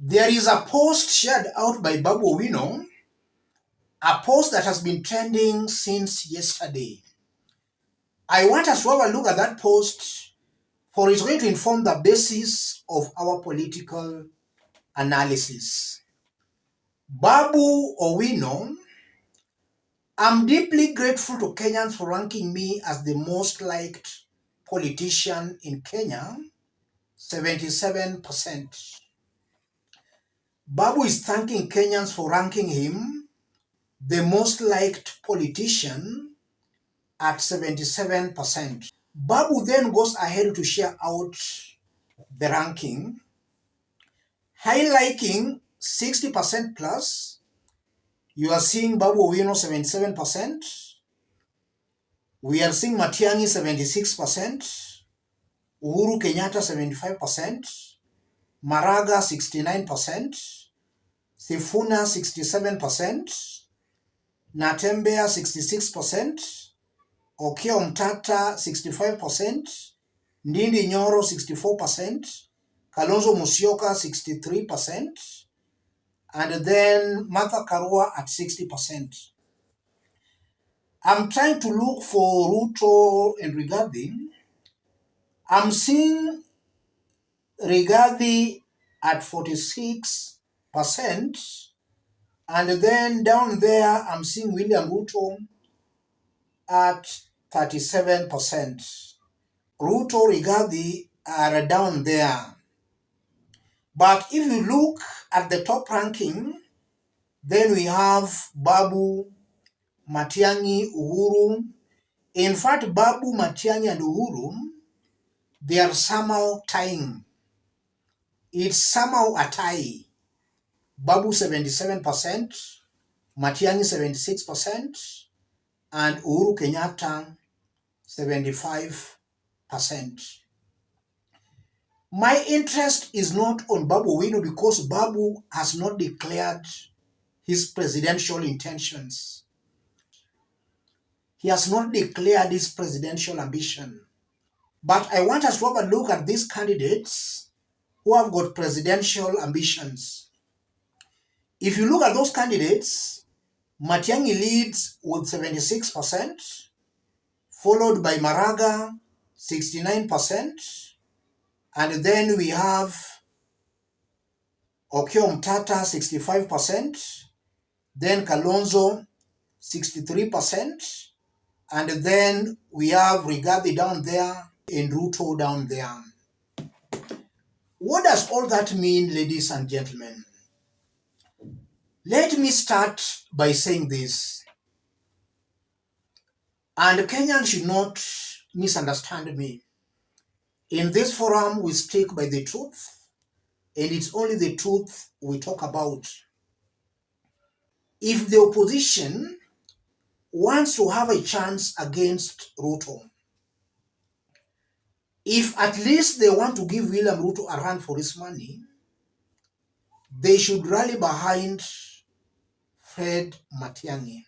There is a post shared out by Babu Owino, a post that has been trending since yesterday. I want us to have a look at that post, for it's going to inform the basis of our political analysis. Babu Owino: I'm deeply grateful to Kenyans for ranking me as the most liked politician in Kenya, 77%. Babu is thanking Kenyans for ranking him the most liked politician at 77%. Babu then goes ahead to share out the ranking, highlighting 60% plus. You are seeing Babu Owino 77%. We are seeing Matiangi 76%, Uhuru Kenyatta 75%, Maraga 69%, Sifuna 67%, Natembeya 66%, Okiya Omtata 65%, Ndindi Nyoro 64%, Kalonzo Musyoka 63%, and then Martha Karua at 60%. I'm trying to look for Ruto and Rigathi. I'm seeing Rigathi at 46%, and then down there I'm seeing William Ruto at 37%. Ruto, Rigathi are down there. But if you look at the top ranking, then we have Babu, Matiangi, Uhuru. In fact, Babu, Matiangi, and Uhuru, they are somehow tying. It's somehow a tie. Babu 77%, Matiangi 76%, and Uhuru Kenyatta 75%. My interest is not on Babu Owino because Babu has not declared his presidential intentions. He has not declared his presidential ambition. But I want us to have a look at these candidates who have got presidential ambitions. If you look at those candidates, Matiangi leads with 76%, followed by Maraga, 69%, and then we have Okiya Omtata, 65%, then Kalonzo, 63%, and then we have Rigathi down there and Ruto down there. What does all that mean, ladies and gentlemen? Let me start by saying this, and Kenyans should not misunderstand me. In this forum, we stick by the truth, and it's only the truth we talk about. If the opposition wants to have a chance against Ruto, if at least they want to give William Ruto a run for his money, they should rally behind Fred Matiangi.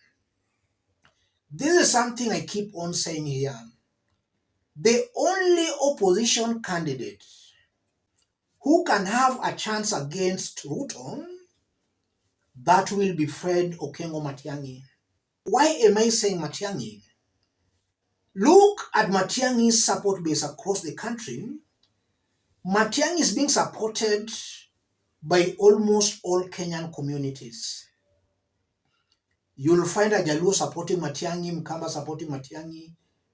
This is something I keep on saying here. The only opposition candidate who can have a chance against Ruto, that will be Fred Okengo Matiangi. Why am I saying Matiangi? Look at Matiangi's support base across the country. Matiangi is being supported by almost all Kenyan communities. You'll find a Jaluo supporting Matiangi, Mkamba supporting Matiangi,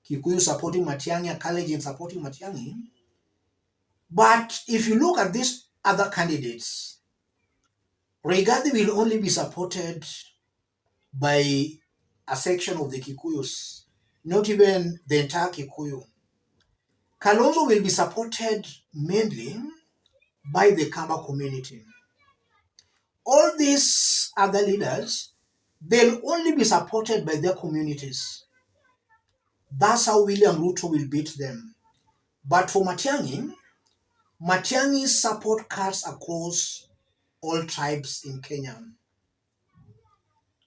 Kikuyu supporting Matiangi, Kalenjin supporting Matiangi. But if you look at these other candidates, Rigathi will only be supported by a section of the Kikuyus, not even the entire Kikuyu. Kalonzo will be supported mainly by the Kamba community. All these other leaders, they'll only be supported by their communities. That's how William Ruto will beat them. But for Matiangi, Matiangi's support cuts across all tribes in Kenya.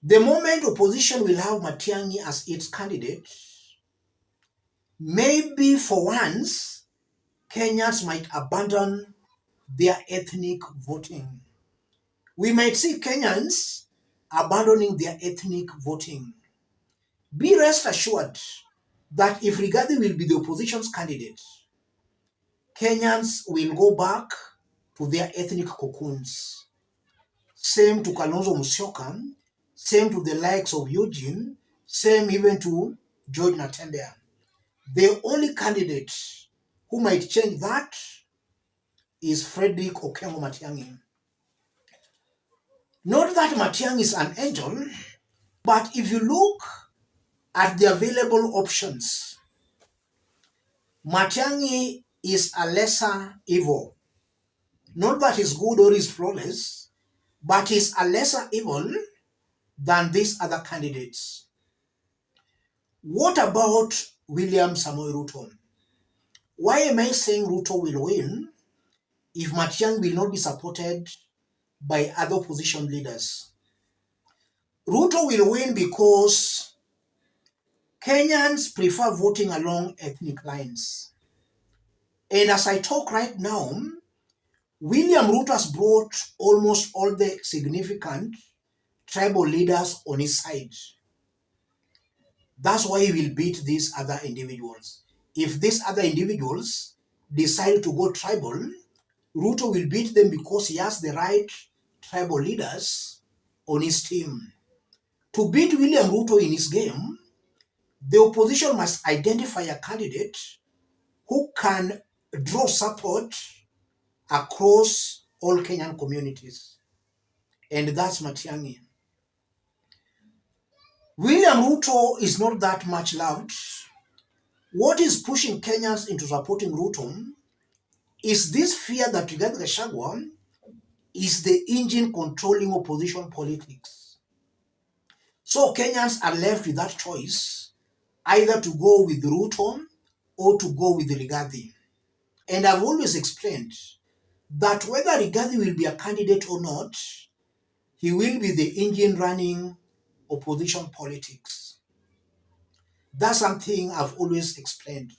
The moment opposition will have Matiangi as its candidate, maybe for once, Kenyans might abandon their ethnic voting. We might see Kenyans abandoning their ethnic voting. Be rest assured that if Rigathi will be the opposition's candidate, Kenyans will go back to their ethnic cocoons. Same to Kalonzo Musyoka, same to the likes of Eugene, same even to George Natembea. The only candidate who might change that is Frederick Okengo Matiangi. Not that Matiangi is an angel, but if you look at the available options, Matiangi is a lesser evil. Not that he's good or he's flawless, but he's a lesser evil than these other candidates. What about William Samoei Ruto? Why am I saying Ruto will win if Matiangi will not be supported by other opposition leaders? Ruto will win because Kenyans prefer voting along ethnic lines. And as I talk right now, William Ruto has brought almost all the significant tribal leaders on his side. That's why he will beat these other individuals. If these other individuals decide to go tribal, Ruto will beat them because he has the right tribal leaders on his team. To beat William Ruto in his game, the opposition must identify a candidate who can draw support across all Kenyan communities. And that's Matiangi. William Ruto is not that much loved. What is pushing Kenyans into supporting Ruto is this fear that Rigathi Gachagua is the engine controlling opposition politics. So Kenyans are left with that choice, either to go with Ruto or to go with Rigathi. And I've always explained that whether Rigathi will be a candidate or not, he will be the engine running opposition politics. That's something I've always explained.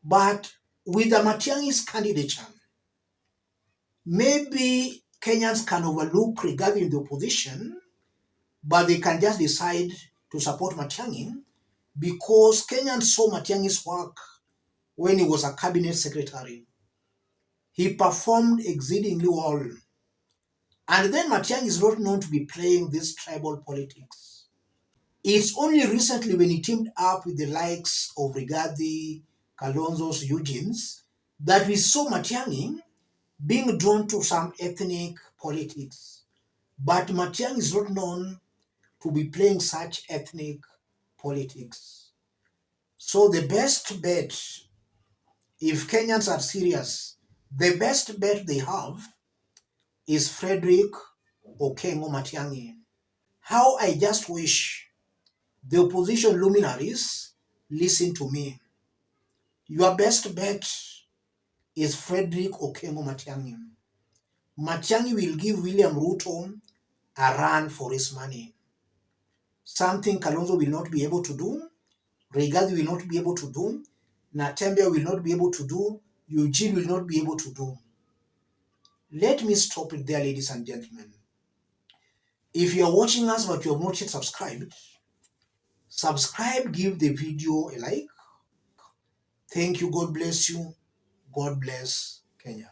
But with the Matiangi's candidature, maybe Kenyans can overlook Rigathi in the opposition, but they can just decide to support Matiangi because Kenyans saw Matiangi's work when he was a cabinet secretary. He performed exceedingly well. And then Matiangi is not known to be playing this tribal politics. It's only recently when he teamed up with the likes of Rigathi, Kalonzo's, Eugene's, that we saw Matiangi being drawn to some ethnic politics. But Matiangi is not known to be playing such ethnic politics. So the best bet, if Kenyans are serious, the best bet they have is Frederick Okengo Matiangi. How I just wish the opposition luminaries listen to me. Your best bet is Frederick Okengo Matiangi. Matiangi will give William Ruto a run for his money. Something Kalonzo will not be able to do, Rigathi will not be able to do, Natembea will not be able to do, Eugene will not be able to do. Let me stop it there, ladies and gentlemen. If you are watching us but you have not yet subscribed, subscribe, give the video a like. Thank you. God bless you. God bless Kenya.